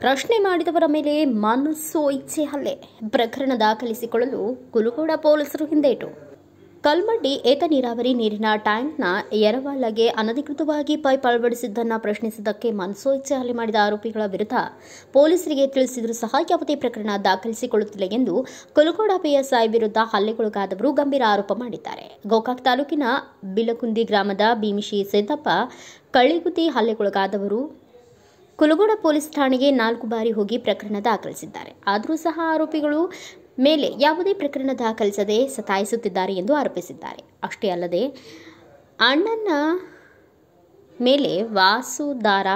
ಪ್ರಶ್ನೆ ಮಾಡಿದವರ ಮೇಲೆ ಮನಸ್ಸು ಇಚ್ಛೆ ಹಲ್ಲೆ ಪ್ರಕರಣ ದಾಖಲಿಸಿಕೊಳ್ಳಲು ಕುಲಗೋಡ ಪೊಲೀಸರು ಹಿಂದೇಟು. ಕಲ್ಮಡ್ಡಿ ಏತ ನೀರಾವರಿ ನೀರಿನ ಟ್ಯಾಂಕ್ನ ಎರವಾಲಗೆ ಅನಧಿಕೃತವಾಗಿ ಪೈಪ್ ಅಳವಡಿಸಿದ್ದನ್ನು ಪ್ರಶ್ನಿಸಿದ್ದಕ್ಕೆ ಮನಸ್ಸು ಇಚ್ಛೆ ಹಲ್ಲೆ ಮಾಡಿದ ಆರೋಪಿಗಳ ವಿರುದ್ಧ ಪೊಲೀಸರಿಗೆ ತಿಳಿಸಿದರೂ ಸಹ ಯಾವುದೇ ಪ್ರಕರಣ ದಾಖಲಿಸಿಕೊಳ್ಳುತ್ತಿಲ್ಲ ಎಂದು ಕುಲಗೋಡ ಪಿಎಸ್ಐ ವಿರುದ್ಧ ಹಲ್ಲೆಗೊಳಗಾದವರು ಗಂಭೀರ ಆರೋಪ ಮಾಡಿದ್ದಾರೆ. ಗೋಕಾಕ್ ತಾಲೂಕಿನ ಬಿಲಕುಂದಿ ಗ್ರಾಮದ ಭೀಮಿಶಿ ಸಿದ್ದಪ್ಪ ಕಳ್ಳಿಗುತ್ತಿ ಹಲ್ಲೆಗೊಳಗಾದವರು ಕುಲಗೋಡ ಪೊಲೀಸ್ ಠಾಣೆಗೆ 4 ಬಾರಿ ಹೋಗಿ ಪ್ರಕರಣ ದಾಖಲಿಸಿದ್ದಾರೆ. ಆದರೂ ಸಹ ಆರೋಪಿಗಳು ಮೇಲೆ ಯಾವುದೇ ಪ್ರಕರಣ ದಾಖಲಿಸದೆ ಸತಾಯಿಸುತ್ತಿದ್ದಾರೆ ಎಂದು ಆರೋಪಿಸಿದ್ದಾರೆ. ಅಷ್ಟೇ ಅಲ್ಲದೆ ಅಣ್ಣನ ಮೇಲೆ ವಾಸುದಾರ,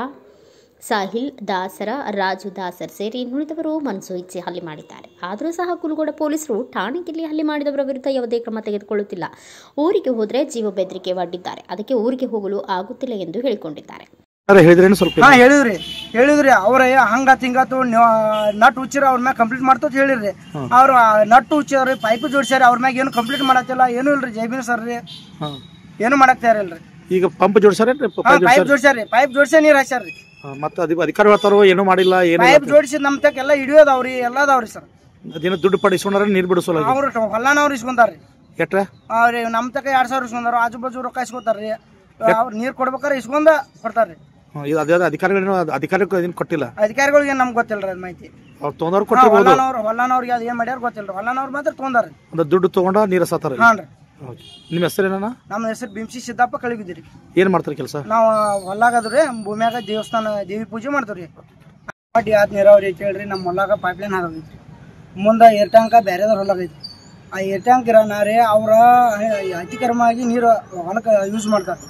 ಸಾಹಿಲ್ ದಾಸರ, ರಾಜು ದಾಸರ್ ಸೇರಿ ನುಳಿದವರು ಮನಸ್ಸು ಇಚ್ಛೆ ಹಲ್ಲೆ ಮಾಡಿದ್ದಾರೆ. ಆದರೂ ಸಹ ಕುಲಗೋಡ ಪೊಲೀಸರು ಠಾಣೆಯಲ್ಲಿ ಹಲ್ಲೆ ಮಾಡಿದವರ ವಿರುದ್ಧ ಯಾವುದೇ ಕ್ರಮ ತೆಗೆದುಕೊಳ್ಳುತ್ತಿಲ್ಲ. ಊರಿಗೆ ಹೋದರೆ ಜೀವ ಬೆದರಿಕೆ ಒಡ್ಡಿದ್ದಾರೆ. ಅದಕ್ಕೆ ಊರಿಗೆ ಹೋಗಲು ಆಗುತ್ತಿಲ್ಲ ಎಂದು ಹೇಳಿಕೊಂಡಿದ್ದಾರೆ. ಹೇಳಿದ್ರಿ ಅವ್ರ ಹಂಗಾತ್ ಹಿಂಗಾತು ನಟ್ ಹುಚ್ಚಿರ ಅವ್ರ ಮ್ಯಾಗ ಕಂಪ್ಲೀಟ್ ಮಾಡ್ತೋತ್ ಹೇಳಿರಿ. ಅವ್ರ ನಟ್ ಹುಚ್ಚಾರಿ ಪೈಪ್ ಜೋಡ್ಸ್ಯಾರ, ಅವ್ರ ಮ್ಯಾಗ ಏನು ಕಂಪ್ಲೀಟ್ ಮಾಡತ್ತಿಲ್ಲ, ಏನು ಇಲ್ರಿ. ಜೈಬಿನ್ ಸರ್ ರೀ ಏನು ಮಾಡಕ್ ತಯಾರಿಲ್ರಿ. ಈಗ ಪಂಪ್ ಜೋಡ್ಸ್ಯಾರ, ಪೈಪ್ ಜೋಡ್ಸ್ಯಾರಿ, ಪೈಪ್ ಜೋಡ್ಸೇ ನೀರ್ ಹಾಕ್ಯಾರ್ರಿ. ಮತ್ತೆ ಅಧಿಕಾರಿ ಹೇಳ್ತಾರೋ ಏನು ಮಾಡಿಲ್ಲ, ಪೈಪ್ ಜೋಡಿಸಿ ನಮ್ ತಕ್ಕ ಎಲ್ಲ ಹಿಡಿಯೋದವ್ರಿ, ಎಲ್ಲದವ್ರಿ ಸರ್. ಅದೇನೋ ದುಡ್ಡು ಪಡಿಸ್ಕೊಂಡ್ರ ನೀರ್ ಬಿಡಿಸೋಲ್ಲ ಅವ್ರ ಹೊಲ್ಲಾನವ್ರು ಇಸ್ಕೊಂತಾರ್ರಿ. ಎಟ್ರ ಅವ್ರಿ ನಮ್ ತಕ್ಕ 2000 ಇಸ್ಕೊಂಡಾರ, ಆಜು ಬಾಜು ರೊಕ್ಕ ಇಸ್ಕೊತಾರ್ರಿ. ಅವ್ರ ನೀರ್ ಕೊಡ್ಬೇಕಾರೆ ಇಸ್ಕೊಂಡ ಕೊಡ್ತಾರ್ರಿ. ಅಧಿಕಾರಿಗಳು ಕೊಟ್ಟಿಲ್ಲ, ಅಧಿಕಾರಿಗಳಿಗೆ ನಮ್ಗೆ ಗೊತ್ತಿಲ್ರಿ ಅದ್ ಮಾಹಿತಿ. ಅವ್ರು ತೊಗೊಂಡವ್ರು ಕೊಟ್ಟಿರ್ಬೋದು. ಹೊಲ್ಲಾನವ್ರಿಗೆ ಅದ್ ಏನ್ ಮಾಡ್ಯಾರ ಗೊತ್ತಿಲ್ರಿ. ಹೊಲ್ಲಾನವ್ರು ಮಾತ್ರ ತೊಗೊಂಡಾರ್ರಿ. ದುಡ್ಡು ತಗೊಂಡ ನೀರ ಸಾತಾರ. ಹಾನ್ರಿ. ನಿಮ್ಮ ಹೆಸರೇನ? ನಮ್ಮ ಹೆಸರು ಭೀಮಿಶಿ ಸಿದ್ದಪ್ಪ ಕಳ್ಳಿಗುತ್ತಿ. ಏನ್ ಮಾಡ್ತಾರೆ ಕೆಲಸ? ನಾವು ಹೊಲ್ಲಾಗದ್ರಿ ಭೂಮಿಯಾಗ ದೇವಸ್ಥಾನ ದೇವಿ ಪೂಜೆ ಮಾಡ್ತೀವ್ರಿ. ಯಾತ್ ನೀರಾವರಿ ಐತಿ ಹೇಳ್ರಿ. ನಮ್ಮ ಹೊಲ್ಲಾಗ ಪೈಪ್ ಲೈನ್ ಹಾಕೈತ್ರಿ. ಮುಂದೆ ಏರ್ ಟ್ಯಾಂಕ ಬ್ಯಾರೆದವ್ರ ಹೊಲಾಗೈತಿ. ಆ ಏರ್ ಟ್ಯಾಂಕ್ ಇರೋನಾರಿ ಅವ್ರ ಅತಿಕ್ರಮವಾಗಿ ನೀರು ಹೊಲಕ್ಕೆ ಯೂಸ್ ಮಾಡ್ತಾರೆ.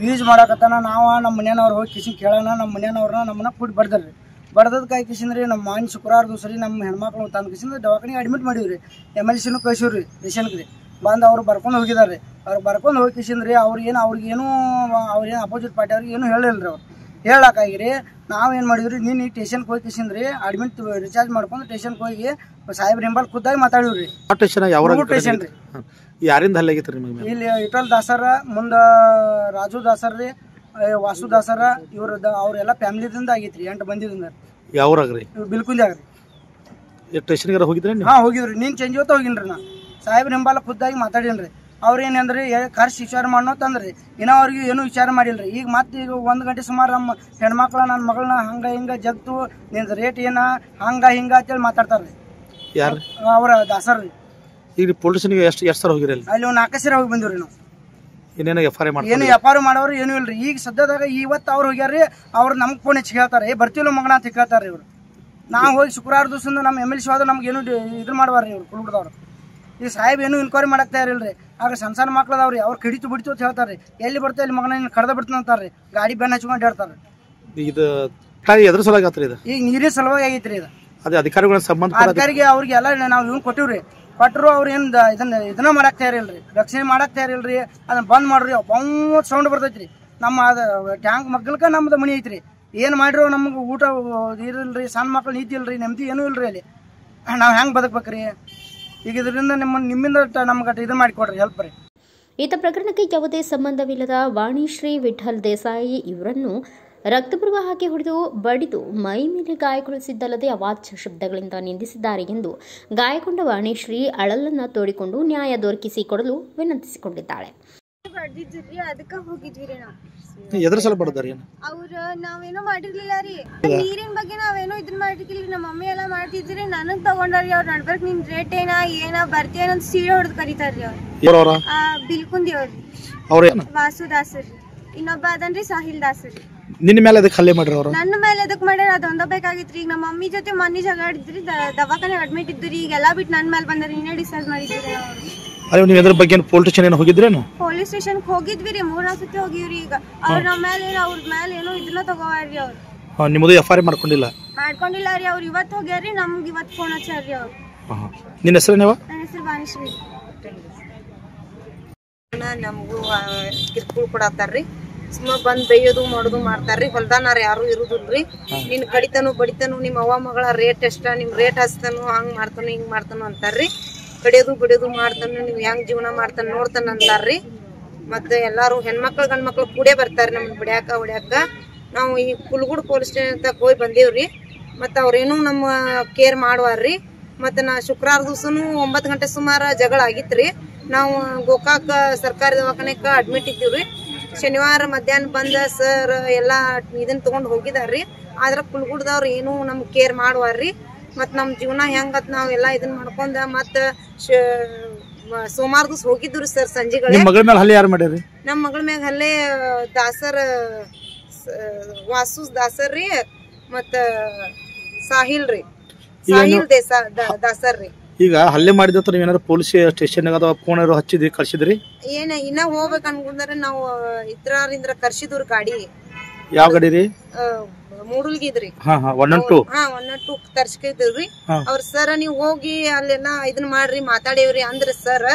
ಯೂಸ್ ಮಾಡಕತ್ತಾನ ನಾವು ನಮ್ಮ ಮನೆಯವ್ರು ಹೋಗಿ ಕಿಶನ್ ಕೇಳೋಣ. ನಮ್ಮ ಮನೆಯವ್ರನ್ನ ನಮ್ಮನ್ನ ಕೂಡಿ ಬಡ್ದಾರ್ರಿ. ಬಡ್ದದ್ ಕಾಯಿ ಕಿಶನ್ರಿ ನಮ್ಮ ಮಾನ್ ಶುಕ್ರವಾರ ದಿವಸ ನಮ್ಮ ಹೆಣ್ಮಕ್ಳು ತಂದು ಕಿಶನ್ ದವಾಖಾನಿಗೆ ಅಡ್ಮಿಟ್ ಮಾಡಿವ್ರಿ. MLCನೂ ಕಳ್ಸಿವ್ರಿ ಪೇಷಂಟ್ಗೆ. ಬಂದು ಅವ್ರು ಬರ್ಕೊಂಡು ಹೋಗಿದಾರ್ರಿ. ಅವ್ರು ಬರ್ಕೊಂಡು ಹೋಗಿ ಕಿಶನ್ರಿ ಅವ್ರಿಗೇನು ಅವ್ರೇನು ಅಪೋಸಿಟ್ ಪಾರ್ಟಿ ಅವ್ರಿಗೆ ಏನು ಹೇಳಿಲ್ರಿ. ಅವ್ರು ಹೇಳಕ್ಕಾಗಿರಿ ನಾವೇನು ಮಾಡಿದ್ರಿ, ನೀನು ಈ ಸ್ಟೇಷನ್ಗೆ ಹೋಗಿ ಕಿಶನ್ರಿ ಅಡ್ಮಿಟ್ ರಿಚಾರ್ಜ್ ಮಾಡ್ಕೊಂಡು ಸ್ಟೇಷನ್ಗೆ ಹೋಗಿ ಸಾಹೇಬ್ರ ಹಿಂಬಲ್ ಖುದ್ದಾಗಿ ಮಾತಾಡಿವ್ರಿ. ಸ್ಟೇಷನ್ ರೀ. ಯಾರಿಂದ ಹಲ್ಲೆ ಆಗೈತ್ರಿ? ಇಲ್ಲಿ ಇಟಲ್ ದಾಸರ, ಮುಂದ ರಾಜು ದಾಸರ್ ರೀ, ವಾಸು ದಾಸರ, ಇವ್ರ ಅವ್ರೆಲ್ಲ ಫ್ಯಾಮಿಲಿದಿಂದ ಆಗೈತ್ರಿ. 8 ಮಂದಿದಿಂದ. ಯಾವ್ರಾಗ್ರಿ? ಬಿಲ್ಕುಂದಿ ಆಗ್ರಿ. ಸ್ಟೇಷನ್ಗಾರ ಹೋಗಿದ್ರಿ? ಹೋಗಿದ್ರಿ. ನೀನ್ ಚೇಂಜ್ ಇವತ್ತು ಹೋಗಿನ್ರಿ. ನಾ ಸಾಹೇಬ್ರ ಹಿಂಬಾಲ ಖುದ್ದಾಗಿ ಮಾತಾಡಿನ್ರಿ. ಅವ್ರೇನಂದ್ರಿ ಖರ್ಚು ವಿಚಾರ ಮಾಡೋ ತಂದ್ರಿ. ಇನ್ನೂ ಅವ್ರಿಗೆ ಏನು ವಿಚಾರ ಮಾಡಿಲ್ರಿ. ಈಗ ಮತ್ತೆ ಈಗ 1 ಗಂಟೆ ಸುಮಾರು ನಮ್ಮ ಹೆಣ್ಮಕ್ಳ ನನ್ನ ಮಗಳನ್ನ ಹಂಗ ಹಿಂಗ ಜಗ್ತು ನಿನ್ ರೇಟ್ ಏನ ಹಂಗ ಹಿಂಗ ಅಂತೇಳಿ ಮಾತಾಡ್ತಾರ್ರಿ. ಯಾರು? ಅವ್ರ ದಾಸರ್ ರೀ. ಈಗ ಪೊಲೀಸ್ ಎಷ್ಟು ಸಲ ಹೋಗಿರಿ? ಅಲ್ಲಿ 4 ಸಲ ಹೋಗಿ ಬಂದಿವ್ರಿ ನಾವು. ಏನೇನು FIR ಮಾಡಿ ಏನು FIR ಮಾಡೋರು ಏನು ಇಲ್ರಿ. ಈಗ ಸದ್ಯದಾಗ ಇವತ್ತು ಅವ್ರು ಹೋಗ್ಯಾರ್ರಿ. ಅವ್ರು ನಮ್ಗೆ ಫೋನ್ ಹೆಚ್ಚು ಹೇಳ್ತಾರೆ, ಬರ್ತಿಲ್ಲ ಮಗನ ಅಂತ ಕೇಳ್ತಾರ್ರಿ. ಇವ್ರು ನಾವು ಹೋಗಿ ಶುಕ್ರವಾರ ದಿವಸ ನಮ್ಮ MLC ಹೋದ್ರೆ ನಮ್ಗೆ ಏನು ಇದು ಮಾಡ್ಬಾರ್ರಿ. ಇವ್ರು ಕುಲ್ಬಿಡ್ದವ್ರು ಈ ಸಾಹೇಬ್ ಏನು ಇನ್ಕ್ವೈರಿ ಮಾಡಕ್ ತಯಾರಿಲ್ರಿ. ಆಗ ಸಣ್ಣ ಮಕ್ಳದವ್ರಿ. ಅವ್ರು ಕಡಿತು ಬಿಡ್ತು ಅಂತ ಹೇಳ್ತಾರ್ರಿ. ಎಲ್ಲಿ ಬರ್ತಾ ಇಲ್ಲಿ ಮಗನ ಕಡ್ದ ಬಿಡ್ತಾನ ಅಂತಾರ್ರಿ. ಗಾಡಿ ಬೆನ್ನ ಹಚ್ಕೊಂಡು ಹೇಳ್ತಾರ್ರಿ. ಇದು ಎದ್ರ ಸಲುವಾಗಿ ಆತ್ರಿ? ಇದು ಈಗ ನೀರಿನ ಸಲುವಾಗಿ ಆಗೈತ್ರಿ. ಇದು ಅದೇ ಅಧಿಕಾರಿಗಳ ಸಂಬಂಧ ಅಧಿಕಾರಿಗೆ ಅವ್ರಿಗೆ ಎಲ್ಲ ನಾವು ಇವ್ನು ಕೊಟ್ಟಿವ್ರಿ. ಕೊಟ್ಟರು ಅವ್ರು ಏನು ಇದನ್ನ ಮಾಡಕ್ ತಯಾರಿಲ್ರಿ. ರಕ್ಷಣೆ ಮಾಡಕ್ ತಯಾರಿಲ್ರಿ. ಅದನ್ನ ಬಂದ್ ಮಾಡ್ರಿ. ಬೌತ್ ಸೌಂಡ್ ಬರ್ತೈತ್ರಿ. ನಮ್ಮ ಅದ ಟ್ಯಾಂಕ್ ಮಗ್ಗಲ್ಕ ನಮ್ದು ಮನಿ ಐತ್ರಿ. ಏನ್ ಮಾಡಿರೋ ನಮ್ಗೆ ಊಟ ಇರಲ್ರಿ. ಸಣ್ಣ ಮಕ್ಳು ನೀತಿ ಇಲ್ರಿ, ನೆಮ್ಮದಿ ಏನೂ ಇಲ್ರಿ. ಅಲ್ಲಿ ನಾವ್ ಹೆಂಗ್ ಬದುಕ್ಬೇಕ್ರಿ? ಈಗ ಇದರಿಂದ ನಿಮ್ಮಿಂದ ನಮ್ಗೆ ಇದನ್ನ ಮಾಡಿಕೊಡ್ರಿ, ಹೆಲ್ಪ್ ರೀ. ಈತ ಪ್ರಕರಣಕ್ಕೆ ಯಾವುದೇ ಸಂಬಂಧವಿಲ್ಲದ ವಾಣಿಶ್ರೀ ವಿಠಲ್ ದೇಸಾಯಿ ಇವರನ್ನು ರಕ್ತಪುರ್ವ ಹಾಕಿ ಹೊಡೆದು ಬಡಿದು ಮೈ ಮೇಲೆ ಗಾಯಗೊಳಿಸಿದ್ದಲ್ಲದೆ ಅವಾಚ್ಯ ಶಬ್ದಗಳಿಂದ ನಿಂದಿಸಿದ್ದಾರೆ ಎಂದು ಗಾಯಗೊಂಡ ವಾಣಿಶ್ರೀ ಅಳಲನ್ನ ತೋಡಿಕೊಂಡು ನ್ಯಾಯ ದೊರಕಿಸಿಕೊಡಲು ವಿನಂತಿಸಿಕೊಂಡಿದ್ದಾಳೆ. ಅದಕ್ಕ ಹೋಗಿದ್ವಿ ನಾವು. ಎದ್ರ ಸಲ ಬಡದಾರಿ? ಅವ್ರ ನಾವೇನೋ ಮಾಡಿರ್ಲಿಲ್ಲ ರೀ. ನೀರಿನ ಬಗ್ಗೆ ನಾವೇನೋ ಇದನ್ನ ಮಾಡಿರ್ಲಿಲ್ಲ. ನಮ್ಮ ಮಮ್ಮಿ ಎಲ್ಲ ಮಾಡ್ತಿದ್ರಿ. ನನಗ್ ತಗೊಂಡ್ರಿ. ಅವ್ರ ನಡ್ಬರ್ಕ್ ನಿನ್ ರೇಟ್ ಏನ ಬರ್ತೀಯನ ಅಂತ ಸೀರೆ ಹೊಡೆದ್ ಕರೀತಾರ್ರಿ. ಅವ್ರು ಬಿಲ್ಕುಂದಿ ಅವ್ರಿ. ವಾಸುದಾಸರಿ. ಇನ್ನೊಬ್ಬ ಅದನ್ರಿ ಸಾಹಿಲ್ ದಾಸರಿ. ನಿನ್ನ ಮೇಲೆ ಅದಕ್ಕೆ ಹಲ್ಲೆ ಮಾಡ್ರಿ? ಅವ್ರು ನನ್ನ ಮೇಲೆ ಅದಕ್ಕೆ ಮಾಡ್ಯಾರ. ಅದೊಂದ ಬೇಕಾಗಿತ್ರಿ. ಈಗ ನಮ್ಮ ಮಮ್ಮಿ ಜೊತೆ ಮನೆ ಜಗಾಡಿದ್ರಿ. ದವಾಖಾನೆ ಅಡ್ಮಿಟ್ ಇದ್ರಿ. ಈಗ ಎಲ್ಲಾ ಬಿಟ್ಟು ನನ್ನ ಮೇಲೆ ಬಂದ್ರಿ. ಇನ್ನೇ ಡಿಸ್ಚಾರ್ಜ್ ಮಾಡಿದ್ರಿ. ಅದೇ ನೀವು ಎದ್ರ ಬಗ್ಗೆ ಪೊಲೀಸ್ ಸ್ಟೇಷನ್ ಹೋಗಿದ್ರೇನು? ಪೊಲೀಸ್ ಸ್ಟೇಷನ್ ಹೋಗಿದ್ವಿ ರೀ. 3 ಸತಿ ಹೋಗಿವ್ರಿ. ಈಗ ಅವ್ರ ನಮ್ಮ ಮೇಲೆ ಅವ್ರ ಮೇಲೆ ಏನೋ ಇದನ್ನ ತಗೋವಾರ್ರಿ. ಅವ್ರು ನಿಮ್ಮದು FIR ಮಾಡ್ಕೊಂಡಿಲ್ಲ ರೀ. ಅವ್ರು ಇವತ್ತು ಹೋಗ್ಯಾರ್ರಿ. ನಮ್ಗೆ ಇವತ್ತು ಫೋನ್ ಹಚ್ಚಾರ್ರಿ. ಅವ್ರು. ನಿನ್ನ ಹೆಸರೇನವ? ನನ್ನ ಹೆಸರು ವಾಣಿಶ್ರೀ. ನಮಗೂ ಕಿರ್ಕುಳ್ ಕೊಡತ್ತಾರ್ರಿ. ಸುಮ್ಮ ಬಂದ್ ಬೈಯೋದು ಮಾಡೋದು ಮಾಡ್ತಾರ್ರಿ. ಹೊಲ್ದಾನಾರ ಯಾರು ಇರುದಿಲ್ರಿ. ನಿನ್ ಕಡಿತಾನು ಬಡಿತಾನು, ನಿಮ್ಮ ಅವ್ವ ಮಗಳ ರೇಟ್ ಎಷ್ಟ, ನಿಮ್ ರೇಟ್ ಹಚ್ತಾನು, ಹಂಗ್ ಮಾಡ್ತಾನು ಹಿಂಗ್ ಮಾಡ್ತಾನು ಅಂತಾರ್ರಿ. ಕಡಿಯೋದು ಬಿಡೋದು ಮಾಡ್ತಾನು, ನೀವ್ ಹೆಂಗ್ ಜೀವನ ಮಾಡ್ತಾನ ನೋಡ್ತಾನ ಅಂತಾರ್ರಿ. ಮತ್ತೆ ಎಲ್ಲಾರು ಹೆಣ್ಮಕ್ಳು ಗಂಡ್ಮಕ್ಳು ಕೂಡೇ ಬರ್ತಾರ್ರಿ ನಮ್ಮನ್ನ ಬಿಡ್ಯಾಕ ಹೊಡ್ಯಾಕ. ನಾವು ಈ ಕುಲಗೋಡ ಪೊಲೀಸ್ ಸ್ಟೇಷನ್ ತಕ ಹೋಗಿ ಬಂದೇವ್ರಿ. ಮತ್ತು ಅವ್ರೇನು ನಮ್ಮ ಕೇರ್ ಮಾಡುವಾರ್ರಿ. ಮತ್ತು ನಾ ಶುಕ್ರವಾರ ದಿವಸನೂ 9 ಗಂಟೆ ಸುಮಾರು ಜಗಳ ಆಗಿತ್ರಿ. ನಾವು ಗೋಕಾಕ್ ಸರ್ಕಾರಿ ದವಾಖಾನೆಗೆ ಅಡ್ಮಿಟ್ ಇದ್ದೀವ್ರಿ. ಶನಿವಾರ ಮಧ್ಯಾಹ್ನ ಬಂದ ಸರ್ ಎಲ್ಲ ಇದನ್ನ ತೊಗೊಂಡು ಹೋಗಿದಾರ್ರಿ. ಆದ್ರೆ ಕುಲ್ಗುಡ್ದವ್ರು ಏನೂ ನಮ್ಗೆ ಕೇರ್ ಮಾಡುವಾರ್ರಿ. ಮತ್ತು ನಮ್ಮ ಜೀವನ ಹೆಂಗತ್ ನಾವು ಎಲ್ಲ ಇದನ್ನ ಮಾಡ್ಕೊಂಡ ಮತ್ತು ಸೋಮವಾರ ದಿವಸ ಹೋಗಿದ್ರು ಸರ್ ಸಂಜೆಗಳೇ. ನಿಮ್ಮ ಮಗಳ ಮೇಲೆ ಹಲ್ಲೆ ಯಾರು ಮಾಡ್ಯಾರಿ? ನಮ್ಮ ಮಗಳ ಮ್ಯಾಗ ಹಲ್ಲೆ ದಾಸರ್ ವಾಸು ದಾಸರ್ ರೀ ಮತ್ತು ಸಾಹಿಲ್ ರೀ, ಸಾಹಿಲ್ ದಾಸರ್ ರೀ. ಈಗ ಹಲ್ಲೆ ಮಾಡಿದ ನೀವು ಏನಾದ್ರು ಪೊಲೀಸ್ ಸ್ಟೇಷನ್ ಅಥವಾ ಫೋನ್ ಹಚ್ಚಿದ್ರಿ ಕಳ್ಸಿದ್ರಿ? ಏನ ಇನ್ನ ಹೋಗ್ಬೇಕು ಅನ್ಕೊಂಡ್ರೆ ನಾವು ಇದ್ರಿಂದ ಕರ್ಸಿದ್ರಿ ಗಾಡಿ. ಯಾವ ಗಾಡಿ ರೀ? ಮೂಡಲ್ಗಿದ್ರಿ. 112 ತರ್ಸ್ಕಿದ್ರಿ. ಅವ್ರ ಸರ್ ನೀವ್ ಹೋಗಿ ಅಲ್ಲೆಲ್ಲ ಇದನ್ ಮಾಡ್ರಿ ಮಾತಾಡೇವ್ರಿ ಅಂದ್ರ ಸರ್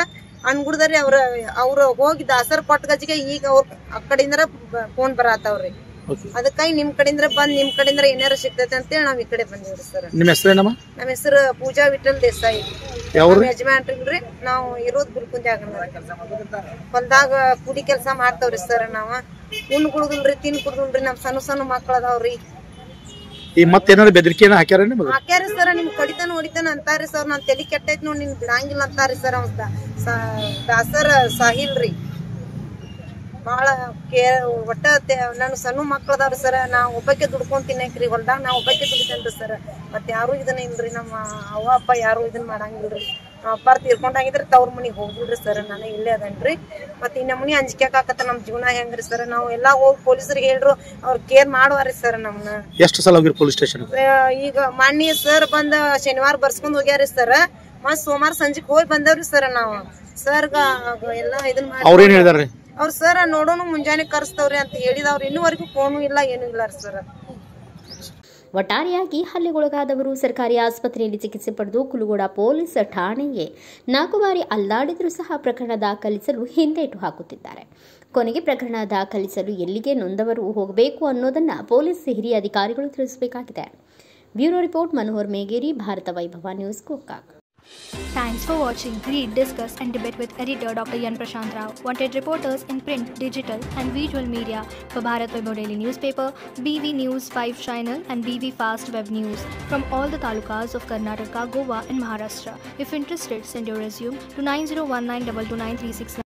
ಅನ್ಗುಡ್ದಾರಿ. ಅವ್ರ ಹೋಗಿ ದಾಸರ್ ಕೊಟ್ಟ ಗಜಿಗೆ ಈಗ ಅವ್ರ ಆ ಕಡೆಯಿಂದ ಫೋನ್ ಬರತ್ತವ್ರಿ. ಅದಕ್ಕಾಗಿ ನಿಮ್ ಕಡೆಯಿಂದ ಬಂದ್ ನಿಮ್ ಕಡೆಯಿಂದ ಏನಾರ ಸಿಗ್ತೈತೆ ಅಂತೇಳಿ ನಾವ್ ಈ ಕಡೆ ಬಂದಿವ್ರಿ ಸರ್. ನಿಮ್ಮ ಹೆಸರೇನಮ್ಮ? ನಮ್ಮ ಹೆಸರು ಪೂಜಾ ವಿಠಲ್ ದೇಸಾಯಿ. ಯಜಮಾನ್ರಿ. ನಾವು ಇರೋದ್ ಗುಲ್ಕುಂದ್ಯಾಗ ಹೊಲ್ದಾಗ ಕೂಡಿ ಕೆಲಸ ಮಾಡ್ತಾವ್ರಿ ಸರ್. ನಾವ ಉಣ್ ಕುಡುದಿಲ್ರಿ, ತಿನ್ ಕುಡುದಿಲ್ರಿ. ನಮ್ ಸಣ್ಣ ಮಕ್ಳ ಅದಾವ್ರಿ. ಈ ಮತ್ತೇನಾರ ಬೆದರಿಕೆ ಹಾಕ್ಯಾರ ನಿಮಗೆ? ಹಾಕ್ಯಾರಿ ಸರ್. ನಿಮ್ ಕಡಿತಾನ ಹೊಡಿತಾನ ಅಂತಾರಿ ಸರ್. ನಾನ್ ತಲಿ ಕೆಟ್ಟೈತ್ ನೋಡಿ ನಿನ್ ಬಿಡಂಗಿಲ್ಲ ಅಂತಾರಿ ಸರ್. ಅವ್ ದಾಸರ್ ಸಾಹಿಲ್ ರೀ. ಭಾಳ ಒಟ್ಟ ನಾನು ಸಣ್ಣ ಮಕ್ಳದವ್ರಿ ಸರ್. ನಾ ಒಬ್ಬಕ್ಕೆ ದುಡ್ಕೊಂಡ್ ತಿನ್ನಕ್ರಿ ಹೊಲ್ದಾಗ. ನಾ ಒಬ್ಬಕ್ಕೆ ದುಡಿತೇನ್ರಿ ಸರ್. ಮತ್ತೆ ಯಾರು ಇದನ್ನ ಇಲ್ರಿ. ನಮ್ಮ ಅವ್ವ ಅಪ್ಪ ಯಾರು ಇದನ್ನ ಮಾಡಂಗಿಲ್ರಿ. ಅಪ್ಪಾರ್ ತೀರ್ಕೊಂಡಾಗಿದ್ರೆ ತವ್ರ ಮನಿಗ್ ಹೋಗ್ಬಿಡ್ರಿ ಸರ್. ನಾನು ಇಲ್ಲೇ ಅದನ್ರಿ. ಮತ್ತೆ ಈ ನಮ್ಮನಿ ಅಂಜಿಕೆ ಆಕತ್ತ. ನಮ್ ಜೀವನ ಹೆಂಗ್ರಿ ಸರ್. ನಾವು ಎಲ್ಲಾ ಹೋಗಿ ಪೊಲೀಸರಿಗೆ ಹೇಳ್ರು, ಅವ್ರ ಕೇರ್ ಮಾಡುವಾರಿ ಸರ್ ನಮ್ನ. ಎಷ್ಟು ಸಲ ಹೋಗಿರಿ ಪೊಲೀಸ್ ಸ್ಟೇಷನ್? ಈಗ ಮಾನ್ಯ ಸರ್ ಬಂದ ಶನಿವಾರ ಬರ್ಸ್ಕೊಂಡ್ ಹೋಗ್ಯಾರಿ ಸರ್. ಮತ್ ಸೋಮವಾರ ಸಂಜೆಗ್ ಹೋಗಿ ಬಂದವ್ರಿ ಸರ್. ನಾವು ಸರ್ಗ ಎಲ್ಲಾ ಇದನ್ ಮಾಡಿ ಅವ್ರೇನ್ ಹೇಳಿದಾರ್ರಿ? ಅವ್ರ ಸರ್ ನೋಡೋನು ಮುಂಜಾನೆ ಕರ್ಸ್ತವ್ರಿ ಅಂತ ಹೇಳಿದವ್ರು. ಇನ್ನೂವರೆಗೂ ಫೋನು ಇಲ್ಲ, ಏನು ಇಲ್ಲ ಸರ್. ಒಟ್ಟಾರೆಯಾಗಿ ಹಲ್ಲೆಗೊಳಗಾದವರು ಸರ್ಕಾರಿ ಆಸ್ಪತ್ರೆಯಲ್ಲಿ ಚಿಕಿತ್ಸೆ ಪಡೆದು ಕುಲಗೋಡ ಪೊಲೀಸ್ ಠಾಣೆಗೆ 4 ಬಾರಿ ಅಲ್ಲಾಡಿದರೂ ಸಹ ಪ್ರಕರಣ ದಾಖಲಿಸಲು ಹಿಂದೇಟು ಹಾಕುತ್ತಿದ್ದಾರೆ. ಕೊನೆಗೆ ಪ್ರಕರಣ ದಾಖಲಿಸಲು ಎಲ್ಲಿಗೆ ನೊಂದವರು ಹೋಗಬೇಕು ಅನ್ನೋದನ್ನ ಪೊಲೀಸ್ ಹಿರಿಯ ಅಧಿಕಾರಿಗಳು ತಿಳಿಸಬೇಕಾಗಿದೆ. ಬ್ಯೂರೋ ರಿಪೋರ್ಟ್ ಮನೋಹರ್ ಮೇಗೇರಿ, ಭಾರತ ವೈಭವ news, Gokak. Thanks for watching. Read, discuss and debate with editor Dr. Yan Prashant Rao. Wanted reporters in print, digital and visual media for Bharat Vaibhav Daily Newspaper, BV News 5 Channel and BV Fast Web News from all the talukas of Karnataka, Goa and Maharashtra. If interested, send your resume to 9019229369.